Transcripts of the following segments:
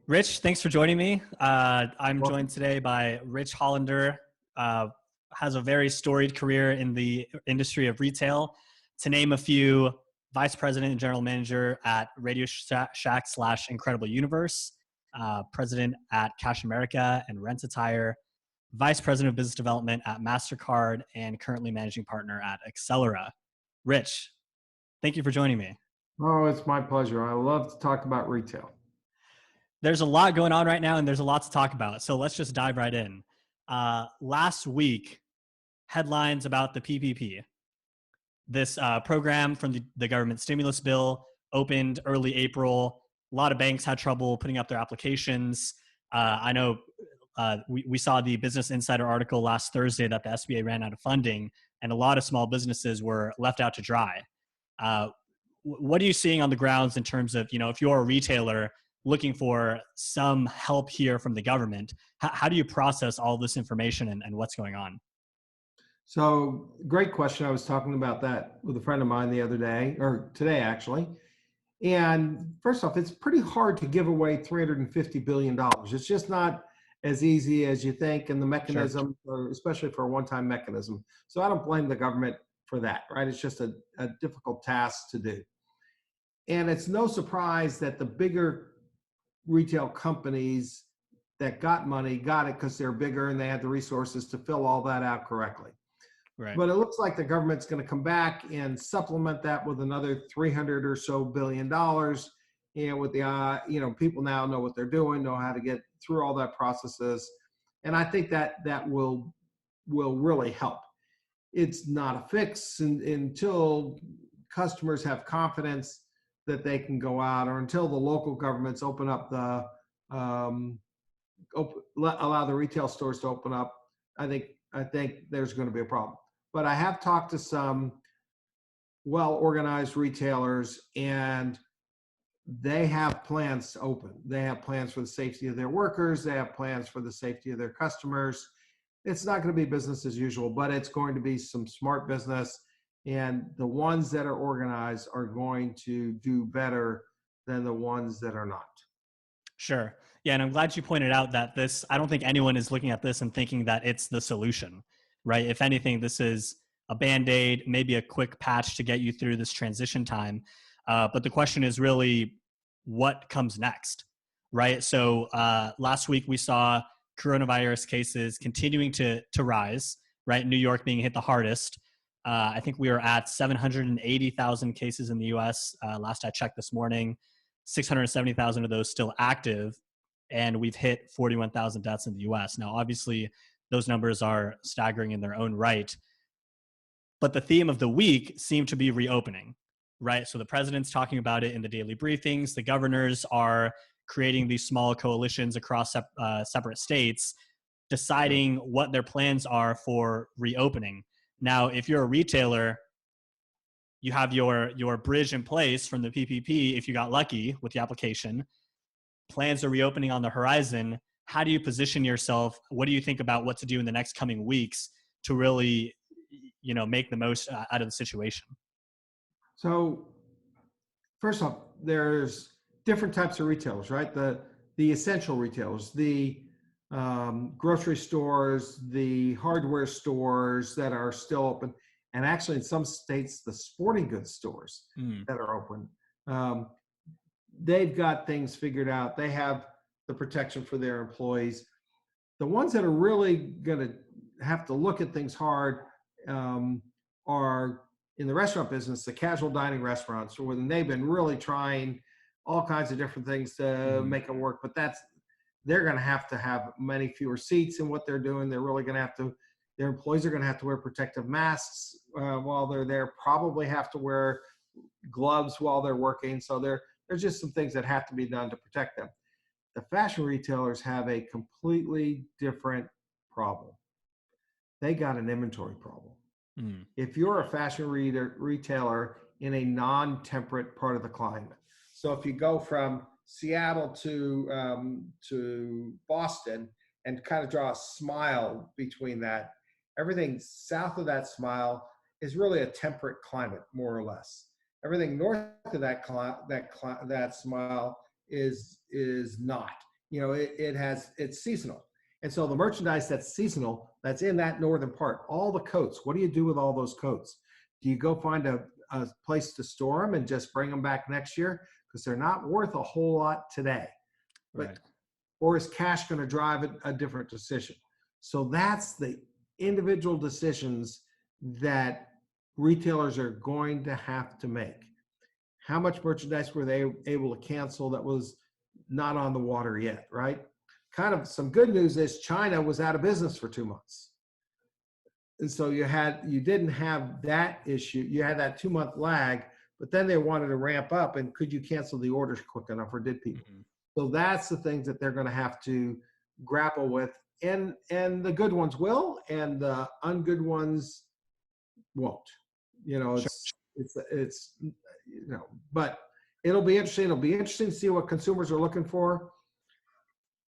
Rich, thanks for joining me. I'm Welcome. joined today by Rich Hollander. Uh, has a very storied career in the industry of retail. To name a few, vice president and general manager at Radio Shack slash Incredible Universe, president at Cash America and Rent a Tire, vice president of business development at MasterCard, and currently managing partner at Accelera. Rich, thank you for joining me. Oh, it's my pleasure. I love to talk about retail. There's a lot going on right now, and there's a lot to talk about. So let's just dive right in. Last week, headlines about the PPP. This program from the government stimulus bill opened early April. A lot of banks had trouble putting up their applications. I know we saw the Business Insider article last Thursday that the SBA ran out of funding, and a lot of small businesses were left out to dry. What are you seeing on the grounds in terms of, if you're a retailer looking for some help here from the government, how do you process all this information and what's going on? So, great question. I was talking about that with a friend of mine the other day, or today actually. And first off, it's pretty hard to give away $350 billion. It's just not as easy as you think. And the Sure. mechanism, especially for a one-time mechanism. So I don't blame the government for that, right? It's just a difficult task to do. And it's no surprise that the bigger retail companies that got money got it because they're bigger and they had the resources to fill all that out correctly. Right. But it looks like the government's going to come back and supplement that with another 300 or so billion dollars. And with the, people now know what they're doing, know how to get through all that processes. And I think that will really help. It's not a fix until customers have confidence that they can go out, or until the local governments open up allow the retail stores to open up. I think there's going to be a problem. But I have talked to some well-organized retailers, and they have plans to open. They have plans for the safety of their workers. They have plans for the safety of their customers. It's not going to be business as usual, but it's going to be some smart business. And the ones that are organized are going to do better than the ones that are not. Sure. Yeah. And I'm glad you pointed out that I don't think anyone is looking at this and thinking that it's the solution, right? If anything, this is a Band-Aid, maybe a quick patch to get you through this transition time. But the question is really what comes next, right? So last week we saw coronavirus cases continuing to rise, right? New York being hit the hardest. I think we are at 780,000 cases in the US. Last I checked this morning, 670,000 of those still active, and we've hit 41,000 deaths in the US. Now, obviously, those numbers are staggering in their own right. But the theme of the week seemed to be reopening, right? So the president's talking about it in the daily briefings. The governors are creating these small coalitions across separate states, deciding what their plans are for reopening. Now, if you're a retailer, you have your bridge in place from the PPP if you got lucky with the application. Plans are reopening on the horizon. How do you position yourself? What do you think about what to do in the next coming weeks to really, make the most out of the situation? So first off, there's different types of retailers, right? The essential retailers, the grocery stores, the hardware stores that are still open, and actually in some states, the sporting goods stores that are open. They've got things figured out. They have the protection for their employees. The ones that are really going to have to look at things hard are in the restaurant business, the casual dining restaurants, where they've been really trying all kinds of different things to make them work. But they're going to have many fewer seats in what they're doing. They're really going to have to, their employees are going to have to wear protective masks while they're there, probably have to wear gloves while they're working. So there's just some things that have to be done to protect them. The fashion retailers have a completely different problem. They got an inventory problem. If you're a fashion retailer in a non-temperate part of the climate, so if you go from Seattle to Boston and kind of draw a smile between that, everything south of that smile is really a temperate climate, more or less. Everything north of that smile is not. it's seasonal. And so the merchandise that's seasonal, that's in that northern part, all the coats, what do you do with all those coats? Do you go find a place to store them and just bring them back next year? Because they're not worth a whole lot today. But, Right. or is cash going to drive a different decision? So that's the individual decisions that retailers are going to have to make. How much merchandise were they able to cancel that was not on the water yet, right? Kind of some good news is China was out of business for 2 months. And so you didn't have that issue. You had that 2-month lag, but then they wanted to ramp up, and could you cancel the orders quick enough, or did people? Mm-hmm. So that's the things that they're going to have to grapple with, and the good ones will, and the ungood ones won't. Sure. It's but it'll be interesting. It'll be interesting to see what consumers are looking for.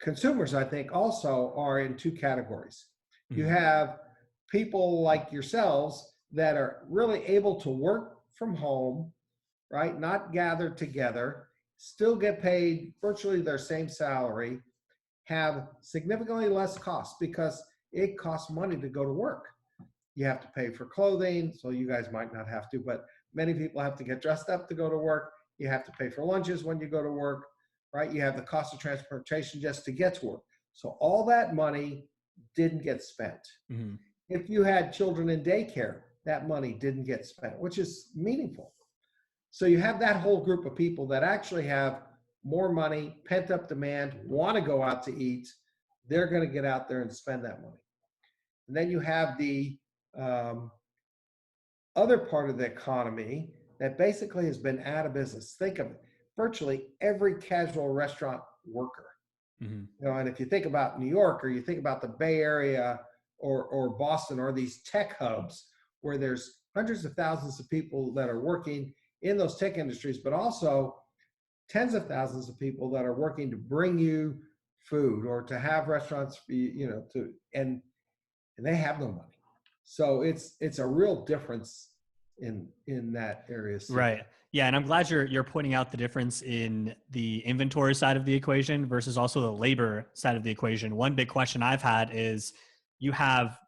Consumers, I think, also are in two categories. Mm-hmm. You have people like yourselves that are really able to work from home, right? Not gathered together, still get paid virtually their same salary, have significantly less costs because it costs money to go to work. You have to pay for clothing, so you guys might not have to, but many people have to get dressed up to go to work. You have to pay for lunches when you go to work, right? You have the cost of transportation just to get to work. So all that money didn't get spent. Mm-hmm. If you had children in daycare, that money didn't get spent, which is meaningful. So you have that whole group of people that actually have more money, pent up demand, want to go out to eat. They're going to get out there and spend that money. And then you have the other part of the economy that basically has been out of business. Think of it, virtually every casual restaurant worker. Mm-hmm. And if you think about New York, or you think about the Bay Area, or Boston, or these tech hubs where there's hundreds of thousands of people that are working in those tech industries, but also tens of thousands of people that are working to bring you food or to have restaurants, and they have no money. So it's a real difference in that area. Right. Yeah. And I'm glad you're pointing out the difference in the inventory side of the equation versus also the labor side of the equation. One big question I've had is you have,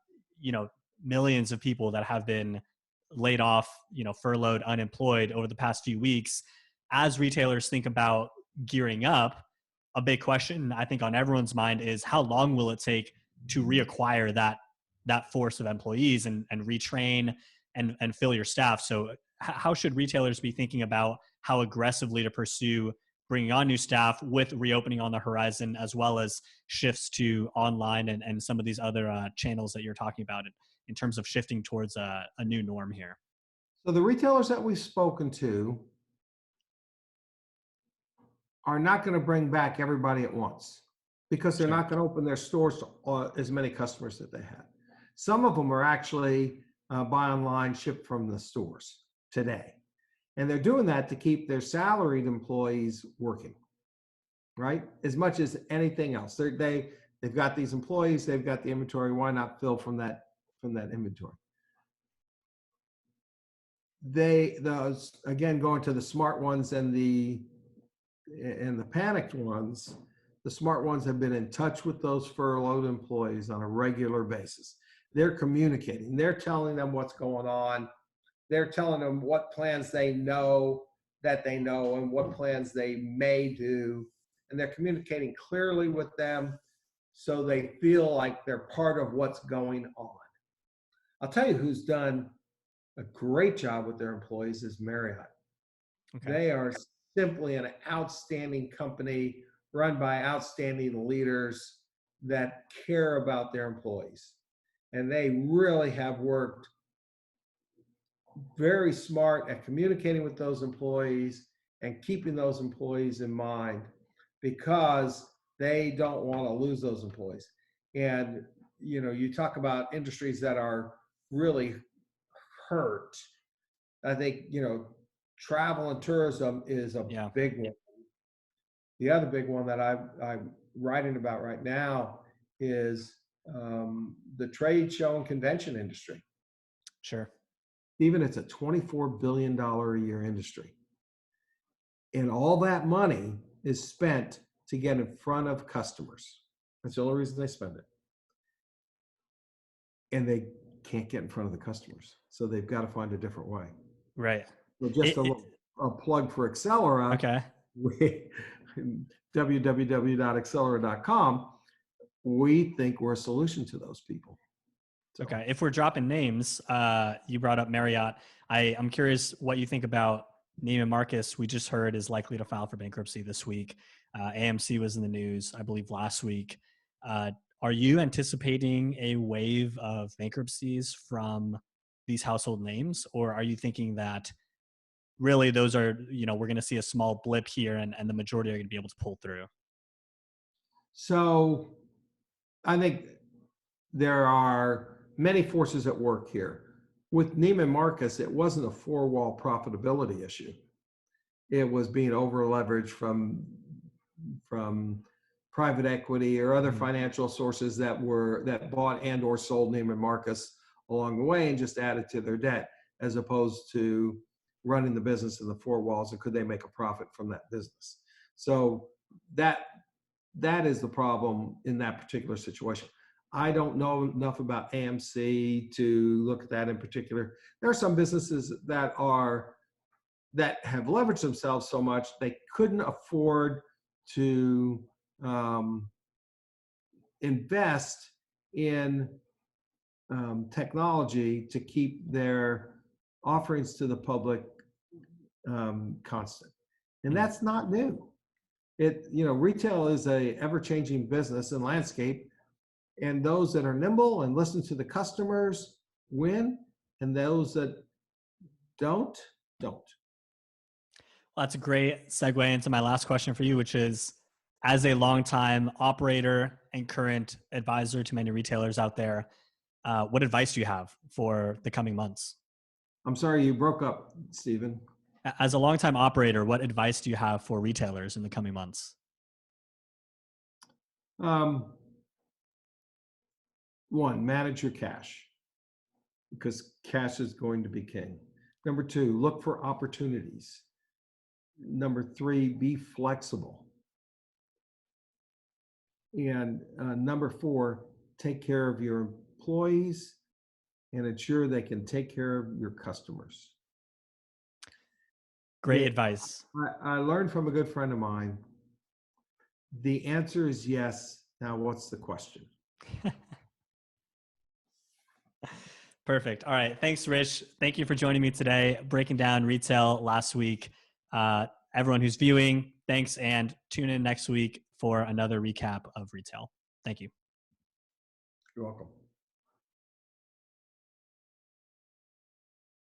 millions of people that have been laid off, furloughed, unemployed over the past few weeks. As retailers think about gearing up, a big question I think on everyone's mind is how long will it take to reacquire that force of employees and retrain and fill your staff? So how should retailers be thinking about how aggressively to pursue bringing on new staff with reopening on the horizon, as well as shifts to online and some of these other channels that you're talking about in terms of shifting towards a new norm here? So the retailers that we've spoken to are not going to bring back everybody at once, because they're Sure. not going to open their stores to as many customers that they had. Some of them are actually buy online, ship from the stores today. And they're doing that to keep their salaried employees working, right? As much as anything else. They've got these employees, they've got the inventory. Why not fill from that inventory? Those again, going to the smart ones and the panicked ones, the smart ones have been in touch with those furloughed employees on a regular basis. They're communicating. They're telling them what's going on. They're telling them what plans they know and what plans they may do. And they're communicating clearly with them so they feel like they're part of what's going on. I'll tell you who's done a great job with their employees is Marriott. Okay. They are simply an outstanding company run by outstanding leaders that care about their employees. And they really have worked very smart at communicating with those employees and keeping those employees in mind, because they don't want to lose those employees. And, you talk about industries that are really hurt. I think, travel and tourism is a big one. The other big one that I'm writing about right now is the trade show and convention industry. Sure. Even it's a $24 billion a year industry. And all that money is spent to get in front of customers. That's the only reason they spend it. And they can't get in front of the customers. So they've got to find a different way. Right. So just a plug for Accelera. Okay. www.accelera.com. We think we're a solution to those people. So. Okay. If we're dropping names, you brought up Marriott. I'm curious what you think about Neiman Marcus. We just heard is likely to file for bankruptcy this week. AMC was in the news, I believe, last week. Are you anticipating a wave of bankruptcies from these household names, or are you thinking that really those are, we're going to see a small blip here and the majority are going to be able to pull through? So I think there are many forces at work here. With Neiman Marcus, it wasn't a four-wall profitability issue. It was being over-leveraged from private equity or other financial sources that bought and or sold Neiman Marcus along the way and just added to their debt, as opposed to running the business in the four walls and could they make a profit from that business. So that is the problem in that particular situation. I don't know enough about AMC to look at that in particular. There are some businesses that have leveraged themselves so much they couldn't afford to invest in technology to keep their offerings to the public constant. And that's not new. Retail is a ever-changing business and landscape, and those that are nimble and listen to the customers win, and those that don't. Well, that's a great segue into my last question for you, which is, as a longtime operator and current advisor to many retailers out there, what advice do you have for the coming months? I'm sorry, you broke up, Stephen. As a longtime operator, what advice do you have for retailers in the coming months? One, manage your cash, because cash is going to be king. Number two, look for opportunities. Number three, be flexible. And number four, take care of your employees and ensure they can take care of your customers. Great advice. I learned from a good friend of mine, the answer is yes. Now, what's the question? Perfect. All right. Thanks, Rich. Thank you for joining me today, breaking down retail last week. Everyone who's viewing, thanks, and tune in next week for another recap of retail. Thank you. You're welcome.